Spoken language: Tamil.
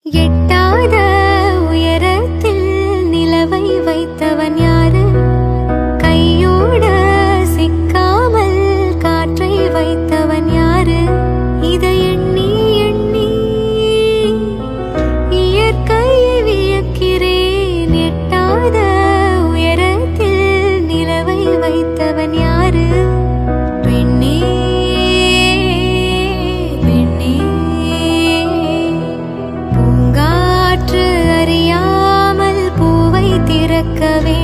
எட்டாத உயரத்தில் நிலவை வைத்தவன் யாரு? கையோட சிக்காமல் காற்றை வைத்தவன் யாரு? இதை எண்ணி எண்ணி இயற்கையை வியக்கிறேன். எட்டாத உயரத்தில் நிலவை வைத்தவன் யாரு? பெண்ணே பெண்ணே, பூங்காற்று அறியாமல் பூவை திறக்கவே